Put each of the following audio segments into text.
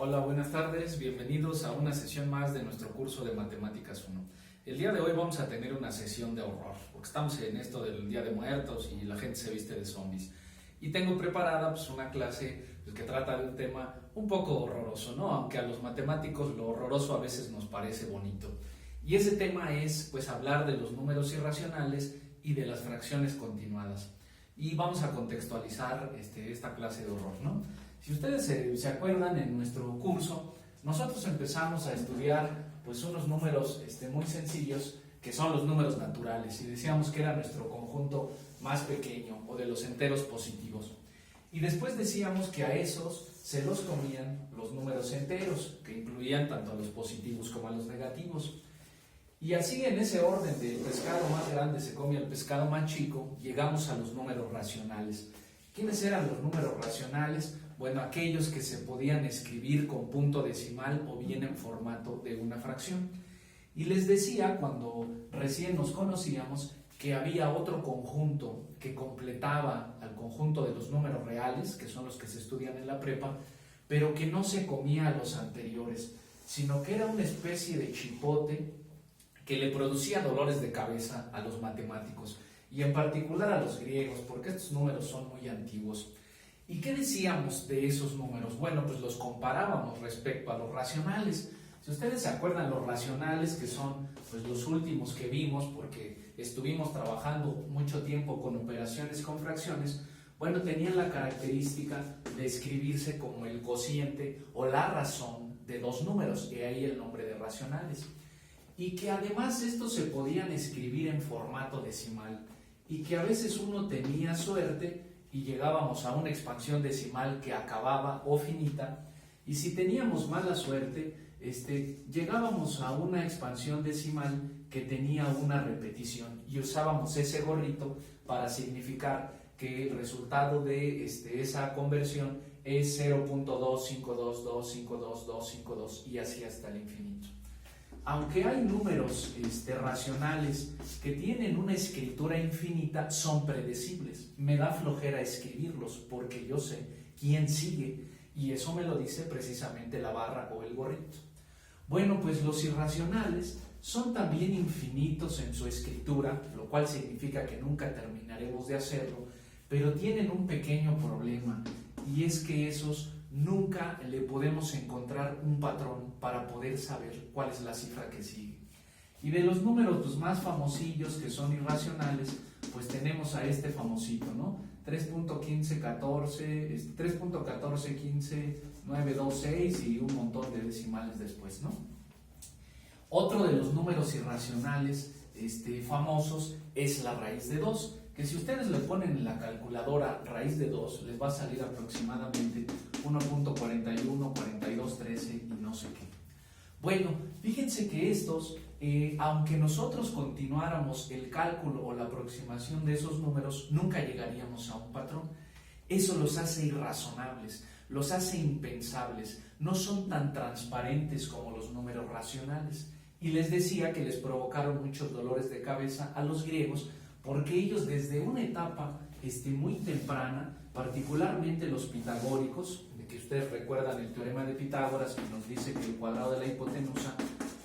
Hola, buenas tardes, bienvenidos a una sesión más de nuestro curso de Matemáticas 1. El día de hoy vamos a tener una sesión de horror, porque estamos en esto del Día de Muertos y la gente se viste de zombies. Y tengo preparada una clase que trata de un tema un poco horroroso, ¿no? Aunque a los matemáticos lo horroroso a veces nos parece bonito. Y ese tema es hablar de los números irracionales y de las fracciones continuadas. Y vamos a contextualizar esta clase de horror, ¿no? Si ustedes se acuerdan, en nuestro curso nosotros empezamos a estudiar unos números muy sencillos, que son los números naturales, y decíamos que era nuestro conjunto más pequeño, o de los enteros positivos. Y después decíamos que a esos se los comían los números enteros, que incluían tanto a los positivos como a los negativos. Y así, en ese orden del pescado más grande se come al pescado más chico, llegamos a los números racionales. ¿Quiénes eran los números racionales? Bueno, aquellos que se podían escribir con punto decimal o bien en formato de una fracción. Y les decía, cuando recién nos conocíamos, que había otro conjunto que completaba al conjunto de los números reales, que son los que se estudian en la prepa, pero que no se comía a los anteriores, sino que era una especie de chipote que le producía dolores de cabeza a los matemáticos, y en particular a los griegos, porque estos números son muy antiguos. ¿Y qué decíamos de esos números? Bueno, pues los comparábamos respecto a los racionales. Si ustedes se acuerdan, los racionales, que son los últimos que vimos, porque estuvimos trabajando mucho tiempo con operaciones con fracciones, bueno, tenían la característica de escribirse como el cociente o la razón de dos números, y ahí el nombre de racionales. Y que además estos se podían escribir en formato decimal, y que a veces uno tenía suerte y llegábamos a una expansión decimal que acababa o finita, y si teníamos mala suerte, llegábamos a una expansión decimal que tenía una repetición, y usábamos ese gorrito para significar que el resultado de esa conversión es 0.252252, y así hasta el infinito. Aunque hay números racionales que tienen una escritura infinita, son predecibles. Me da flojera escribirlos porque yo sé quién sigue, y eso me lo dice precisamente la barra o el gorrito. Bueno, pues los irracionales son también infinitos en su escritura, lo cual significa que nunca terminaremos de hacerlo, pero tienen un pequeño problema, y es que esos nunca le podemos encontrar un patrón para poder saber cuál es la cifra que sigue. Y de los números más famosillos que son irracionales, pues tenemos a este famosito, ¿no? 3.1514, 3.1415, 926 y un montón de decimales después, ¿no? Otro de los números irracionales famosos es la raíz de 2, que si ustedes le ponen en la calculadora raíz de 2, les va a salir aproximadamente 1.41, 4213 y no sé qué. Bueno, fíjense que estos, aunque nosotros continuáramos el cálculo o la aproximación de esos números, nunca llegaríamos a un patrón. Eso los hace irrazonables, los hace impensables, no son tan transparentes como los números racionales. Y les decía que les provocaron muchos dolores de cabeza a los griegos, porque ellos desde una etapa muy temprana, particularmente los pitagóricos, de que ustedes recuerdan el teorema de Pitágoras, que nos dice que el cuadrado de la hipotenusa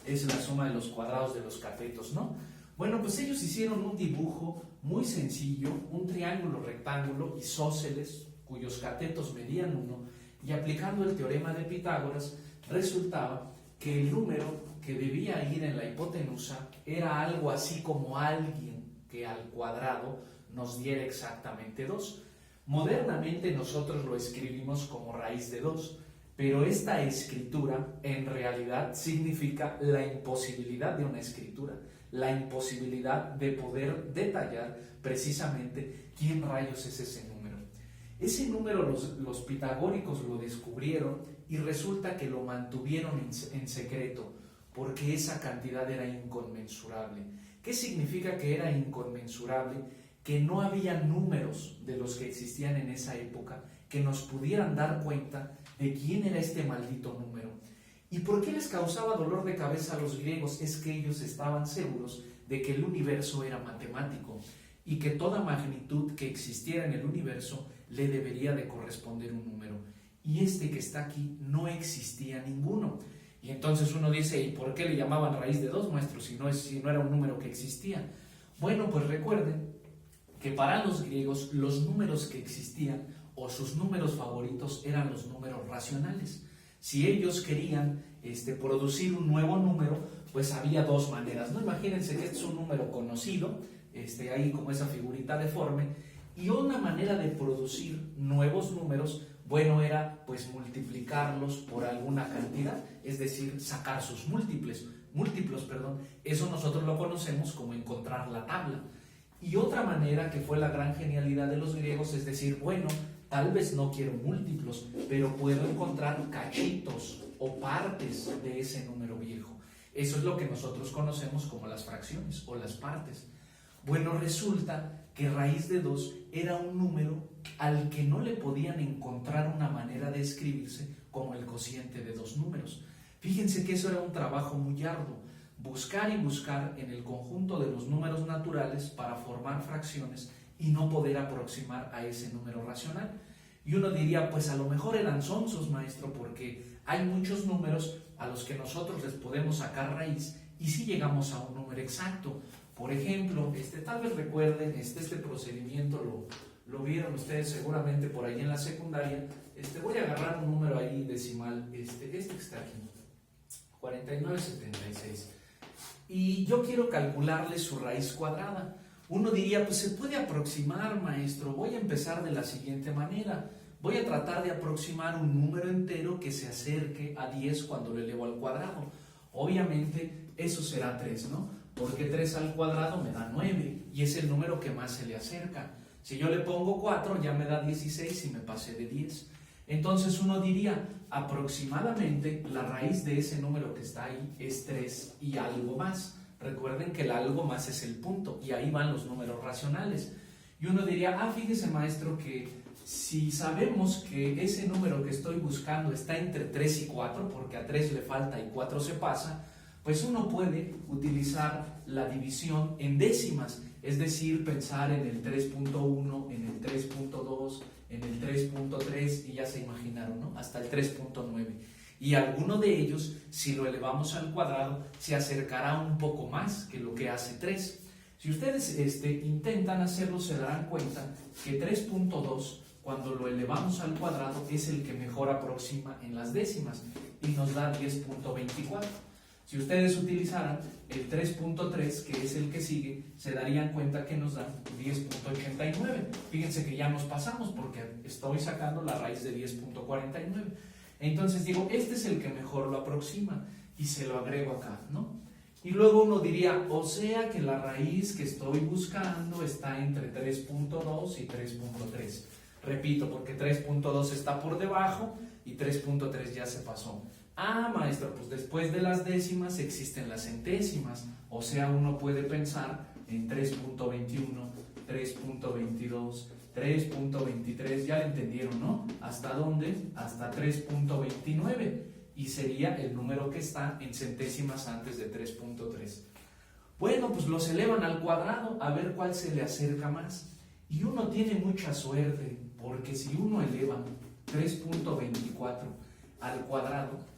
es la suma de los cuadrados de los catetos, ¿no? Bueno, pues ellos hicieron un dibujo muy sencillo, un triángulo rectángulo isósceles, cuyos catetos medían 1, y aplicando el teorema de Pitágoras, resultaba que el número que debía ir en la hipotenusa era algo así como alguien que al cuadrado nos diera exactamente 2. Modernamente nosotros lo escribimos como raíz de 2, pero esta escritura en realidad significa la imposibilidad de una escritura, la imposibilidad de poder detallar precisamente quién rayos es ese número. Ese número los pitagóricos lo descubrieron, y resulta que lo mantuvieron en secreto, porque esa cantidad era inconmensurable. ¿Qué significa que era inconmensurable? Que no había números de los que existían en esa época que nos pudieran dar cuenta de quién era este maldito número. ¿Y por qué les causaba dolor de cabeza a los griegos? Es que ellos estaban seguros de que el universo era matemático, y que toda magnitud que existiera en el universo le debería de corresponder un número. y este que está aquí no existía ninguno. Y entonces uno dice, ¿y por qué le llamaban raíz de 2, maestro, si no era un número que existía? Bueno, pues recuerden que para los griegos los números que existían o sus números favoritos eran los números racionales. Si ellos querían producir un nuevo número, pues había dos maneras, ¿no? Imagínense que este es un número conocido, ahí como esa figurita deforme, y una manera de producir nuevos números, bueno, era pues multiplicarlos por alguna cantidad, es decir, sacar sus múltiplos, eso nosotros lo conocemos como encontrar la tabla. Y otra manera que fue la gran genialidad de los griegos es decir, bueno, tal vez no quiero múltiplos, pero puedo encontrar cachitos o partes de ese número viejo. Eso es lo que nosotros conocemos como las fracciones o las partes. Bueno, resulta que raíz de 2 era un número al que no le podían encontrar una manera de escribirse como el cociente de dos números. Fíjense que eso era un trabajo muy arduo, buscar y buscar en el conjunto de los números naturales para formar fracciones y no poder aproximar a ese número racional. Y uno diría, pues a lo mejor eran sonsos, maestro, porque hay muchos números a los que nosotros les podemos sacar raíz y sí llegamos a un número exacto. Por ejemplo, tal vez recuerden, este procedimiento lo vieron ustedes seguramente por ahí en la secundaria. Voy a agarrar un número ahí decimal, este que está aquí, 4976. Y yo quiero calcularle su raíz cuadrada. Uno diría, pues se puede aproximar, maestro. Voy a empezar de la siguiente manera. Voy a tratar de aproximar un número entero que se acerque a 10 cuando lo elevo al cuadrado. Obviamente eso será 3, ¿no? Porque 3 al cuadrado me da 9 y es el número que más se le acerca. Si yo le pongo 4 ya me da 16 y me pasé de 10. Entonces uno diría, aproximadamente la raíz de ese número que está ahí es 3 y algo más. Recuerden que el algo más es el punto y ahí van los números racionales. Y uno diría, fíjese maestro que si sabemos que ese número que estoy buscando está entre 3 y 4, porque a 3 le falta y 4 se pasa, pues uno puede utilizar la división en décimas, es decir, pensar en el 3.1, en el 3.2, en el 3.3 y ya se imaginaron, ¿no? Hasta el 3.9. Y alguno de ellos, si lo elevamos al cuadrado, se acercará un poco más que lo que hace 3. Si ustedes intentan hacerlo, se darán cuenta que 3.2, cuando lo elevamos al cuadrado, es el que mejor aproxima en las décimas y nos da 10.24. Si ustedes utilizaran el 3.3, que es el que sigue, se darían cuenta que nos da 10.89. Fíjense que ya nos pasamos porque estoy sacando la raíz de 10.49. Entonces digo, este es el que mejor lo aproxima y se lo agrego acá, ¿no? Y luego uno diría, o sea que la raíz que estoy buscando está entre 3.2 y 3.3. Repito, porque 3.2 está por debajo y 3.3 ya se pasó. Maestro, pues después de las décimas existen las centésimas, o sea, uno puede pensar en 3.21, 3.22, 3.23, ya lo entendieron, ¿no? ¿Hasta dónde? Hasta 3.29, y sería el número que está en centésimas antes de 3.3. Bueno, pues los elevan al cuadrado a ver cuál se le acerca más, y uno tiene mucha suerte, porque si uno eleva 3.24 al cuadrado,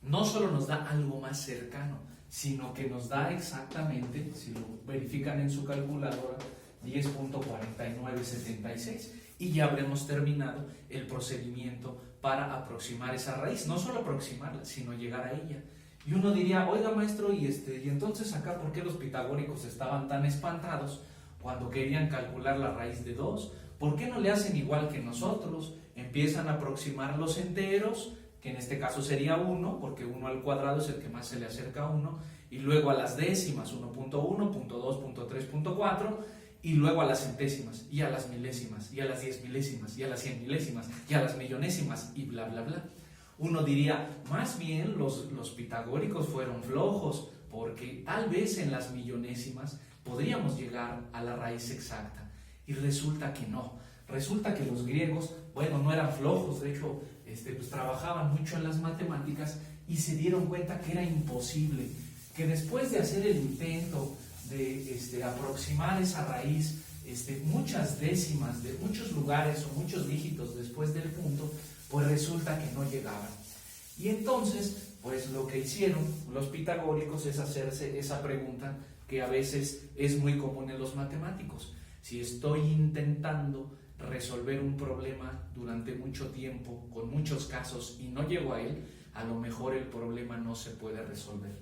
no solo nos da algo más cercano, sino que nos da exactamente, si lo verifican en su calculadora, 10.4976. Y ya habremos terminado el procedimiento para aproximar esa raíz. No solo aproximarla, sino llegar a ella. Y uno diría, oiga maestro, y entonces acá, ¿por qué los pitagóricos estaban tan espantados cuando querían calcular la raíz de 2? ¿Por qué no le hacen igual que nosotros? Empiezan a aproximar los enteros, que en este caso sería 1, porque 1 al cuadrado es el que más se le acerca a 1, y luego a las décimas, 1.1, 0.2, 0.3, 0.4, y luego a las centésimas, y a las milésimas, y a las 10 milésimas, y a las 100 milésimas, y a las millonésimas, y bla, bla, bla. Uno diría, más bien los pitagóricos fueron flojos, porque tal vez en las millonésimas podríamos llegar a la raíz exacta, y resulta que no. Resulta que los griegos, bueno, no eran flojos, de hecho, pues trabajaban mucho en las matemáticas y se dieron cuenta que era imposible, que después de hacer el intento de aproximar esa raíz muchas décimas de muchos lugares o muchos dígitos después del punto, pues resulta que no llegaban. Y entonces, pues lo que hicieron los pitagóricos es hacerse esa pregunta que a veces es muy común en los matemáticos. Si estoy intentando resolver un problema durante mucho tiempo, con muchos casos, y no llego a él, a lo mejor el problema no se puede resolver.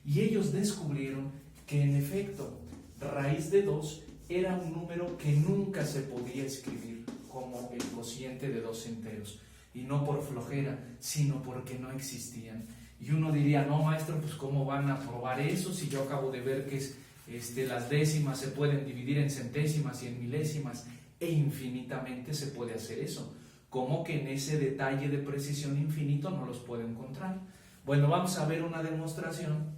Y ellos descubrieron que en efecto, raíz de 2 era un número que nunca se podía escribir como el cociente de 2 enteros. Y no por flojera, sino porque no existían. Y uno diría, no maestro, pues ¿cómo van a probar eso si yo acabo de ver que las décimas se pueden dividir en centésimas y en milésimas e infinitamente se puede hacer eso? ¿Cómo que en ese detalle de precisión infinito no los puedo encontrar? Bueno, vamos a ver una demostración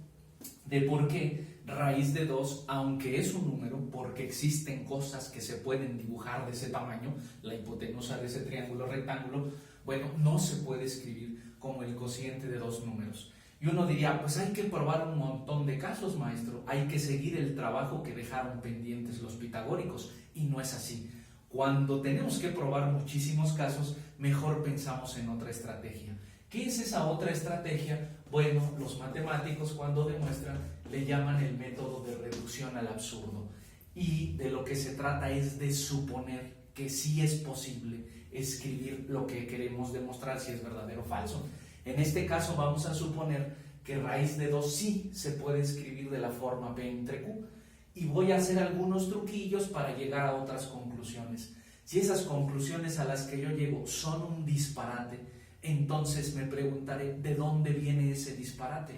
de por qué raíz de 2, aunque es un número, porque existen cosas que se pueden dibujar de ese tamaño, la hipotenusa de ese triángulo rectángulo, bueno, no se puede escribir como el cociente de 2 números. Y uno diría, pues hay que probar un montón de casos, maestro, hay que seguir el trabajo que dejaron pendientes los pitagóricos, y no es así. Cuando tenemos que probar muchísimos casos, mejor pensamos en otra estrategia. ¿Qué es esa otra estrategia? Bueno, los matemáticos cuando demuestran le llaman el método de reducción al absurdo. Y de lo que se trata es de suponer que sí es posible escribir lo que queremos demostrar, si es verdadero o falso. En este caso vamos a suponer que raíz de 2 sí se puede escribir de la forma P entre Q. Y voy a hacer algunos truquillos para llegar a otras conclusiones. Si esas conclusiones a las que yo llego son un disparate, entonces me preguntaré ¿de dónde viene ese disparate?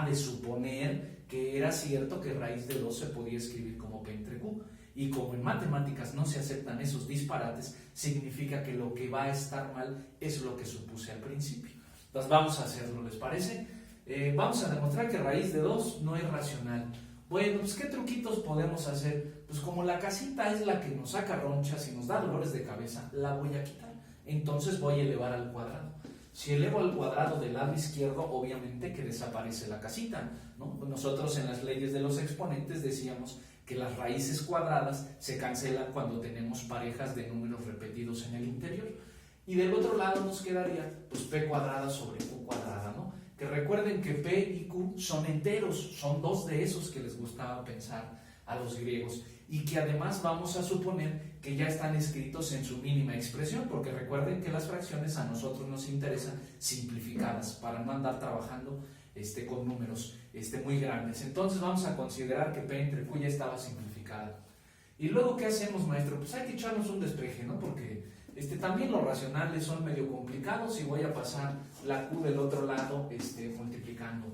De suponer que era cierto que raíz de 2 se podía escribir como P entre Q. Y como en matemáticas no se aceptan esos disparates, significa que lo que va a estar mal es lo que supuse al principio. Entonces vamos a hacerlo, ¿les parece? Vamos a demostrar que raíz de 2 no es racional. Bueno, pues ¿qué truquitos podemos hacer? Pues como la casita es la que nos saca ronchas y nos da dolores de cabeza, la voy a quitar. Entonces voy a elevar al cuadrado. Si elevo al cuadrado del lado izquierdo, obviamente que desaparece la casita, ¿no? Nosotros en las leyes de los exponentes decíamos que las raíces cuadradas se cancelan cuando tenemos parejas de números repetidos en el interior. Y del otro lado nos quedaría pues P cuadrada sobre Q cuadrada, ¿no? Que recuerden que P y Q son enteros, son 2 de esos que les gustaba pensar a los griegos, y que además vamos a suponer que ya están escritos en su mínima expresión, porque recuerden que las fracciones a nosotros nos interesan simplificadas, para no andar trabajando con números muy grandes. Entonces vamos a considerar que P entre Q ya estaba simplificada. Y luego, ¿qué hacemos, maestro? Pues hay que echarnos un despeje, ¿no? Porque también los racionales son medio complicados y voy a pasar la Q del otro lado multiplicando.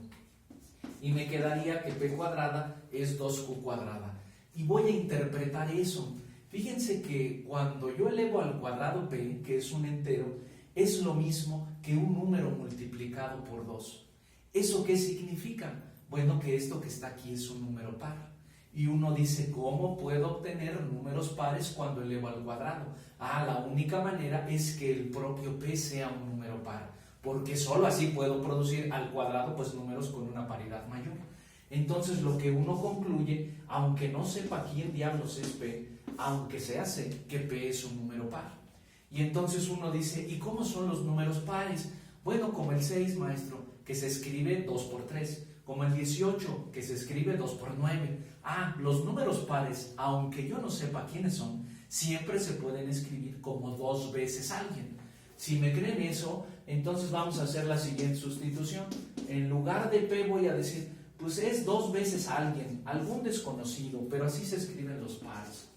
Y me quedaría que P cuadrada es 2Q cuadrada. Y voy a interpretar eso. Fíjense que cuando yo elevo al cuadrado P, que es un entero, es lo mismo que un número multiplicado por 2. ¿Eso qué significa? Bueno, que esto que está aquí es un número par. Y uno dice, ¿cómo puedo obtener números pares cuando elevo al cuadrado? La única manera es que el propio P sea un número par, porque solo así puedo producir al cuadrado pues números con una paridad mayor. Entonces lo que uno concluye, aunque no sepa quién diablos es P, aunque sea sé que P es un número par. Y entonces uno dice, ¿y cómo son los números pares? Bueno, como el 6, maestro, que se escribe 2 por 3, como el 18, que se escribe 2 por 9. Los números pares, aunque yo no sepa quiénes son, siempre se pueden escribir como 2 veces alguien. Si me creen eso, entonces vamos a hacer la siguiente sustitución. En lugar de P voy a decir, pues es 2 veces alguien, algún desconocido, pero así se escriben los pares.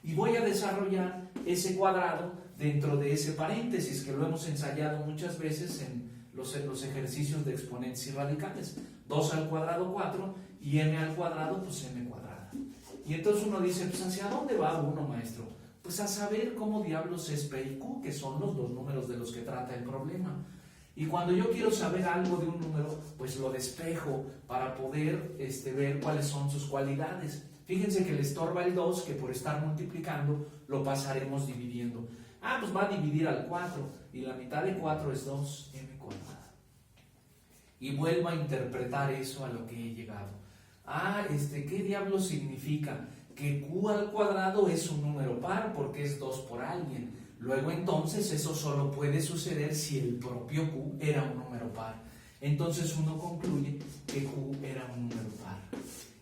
Y voy a desarrollar ese cuadrado dentro de ese paréntesis, que lo hemos ensayado muchas veces en los ejercicios de exponentes y radicales. 2 al cuadrado 4 y m al cuadrado pues m cuadrada. Y entonces uno dice, pues ¿hacia dónde va uno, maestro? Pues a saber cómo diablos es P y Q, que son los 2 números de los que trata el problema. Y cuando yo quiero saber algo de un número, pues lo despejo para poder ver cuáles son sus cualidades. Fíjense que le estorba el 2, que por estar multiplicando lo pasaremos dividiendo. Pues va a dividir al 4, y la mitad de 4 es 2m cuadrada. Y vuelvo a interpretar eso a lo que he llegado. ¿Qué diablos significa? que q al cuadrado es un número par porque es 2 por alguien. Luego entonces eso solo puede suceder si el propio q era un número par. Entonces uno concluye que q era un número par.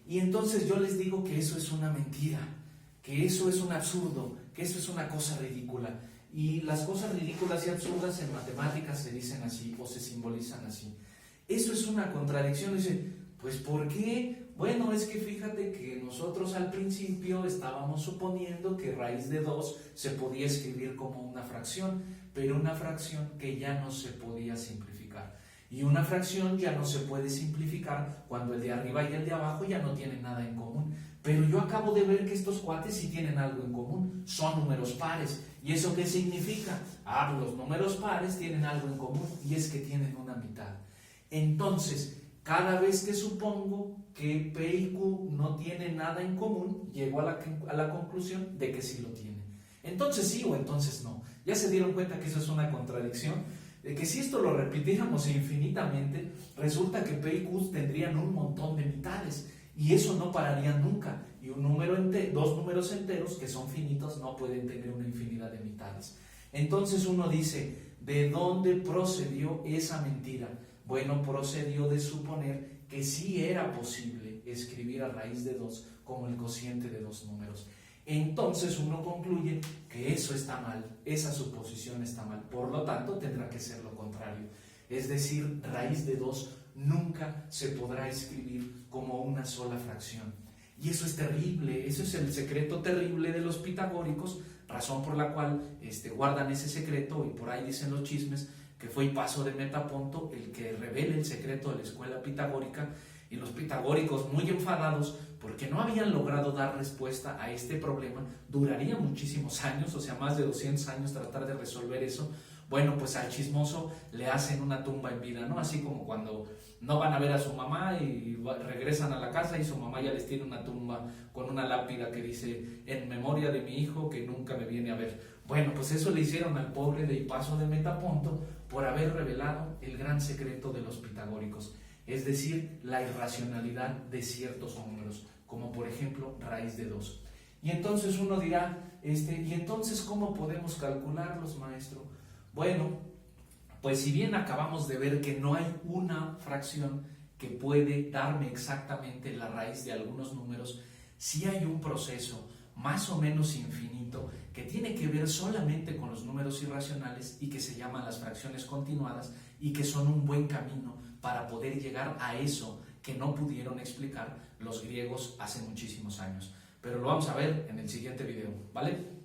Y entonces yo les digo que eso es una mentira, que eso es un absurdo, que eso es una cosa ridícula. Y las cosas ridículas y absurdas en matemáticas se dicen así o se simbolizan así. Eso es una contradicción. Dice, pues ¿por qué? Bueno, es que fíjate que nosotros al principio estábamos suponiendo que raíz de 2 se podía escribir como una fracción, pero una fracción que ya no se podía simplificar. Y una fracción ya no se puede simplificar cuando el de arriba y el de abajo ya no tienen nada en común. Pero yo acabo de ver que estos cuates sí tienen algo en común, son números pares. ¿Y eso qué significa? Ah, los números pares tienen algo en común y es que tienen una mitad. Entonces, cada vez que supongo que P y Q no tienen nada en común, llego a la conclusión de que sí lo tienen. Entonces sí o entonces no. ¿Ya se dieron cuenta que eso es una contradicción? De que si esto lo repitiéramos infinitamente, resulta que P y Q tendrían un montón de mitades y eso no pararía nunca. Y dos números enteros que son finitos no pueden tener una infinidad de mitades. Entonces uno dice, ¿de dónde procedió esa mentira? Bueno, procedió de suponer que sí era posible escribir a raíz de 2 como el cociente de dos números. Entonces uno concluye que eso está mal, esa suposición está mal, por lo tanto tendrá que ser lo contrario. Es decir, raíz de 2 nunca se podrá escribir como una sola fracción. Y eso es terrible, eso es el secreto terrible de los pitagóricos, razón por la cual guardan ese secreto, y por ahí dicen los chismes que fue Hipaso de Metaponto el que revela el secreto de la escuela pitagórica, y los pitagóricos muy enfadados porque no habían logrado dar respuesta a este problema. Duraría muchísimos años, o sea, más de 200 años tratar de resolver eso. Bueno, pues al chismoso le hacen una tumba en vida, ¿no? Así como cuando no van a ver a su mamá y regresan a la casa y su mamá ya les tiene una tumba con una lápida que dice, en memoria de mi hijo que nunca me viene a ver. Bueno, pues eso le hicieron al pobre de Hipaso de Metaponto por haber revelado el gran secreto de los pitagóricos, es decir, la irracionalidad de ciertos números, como por ejemplo raíz de 2. Y entonces uno dirá, ¿y entonces cómo podemos calcularlos, maestro? Bueno, pues si bien acabamos de ver que no hay una fracción que puede darme exactamente la raíz de algunos números, sí hay un proceso más o menos infinito que tiene que ver solamente con los números irracionales y que se llaman las fracciones continuadas y que son un buen camino para poder llegar a eso que no pudieron explicar los griegos hace muchísimos años. Pero lo vamos a ver en el siguiente video, ¿vale?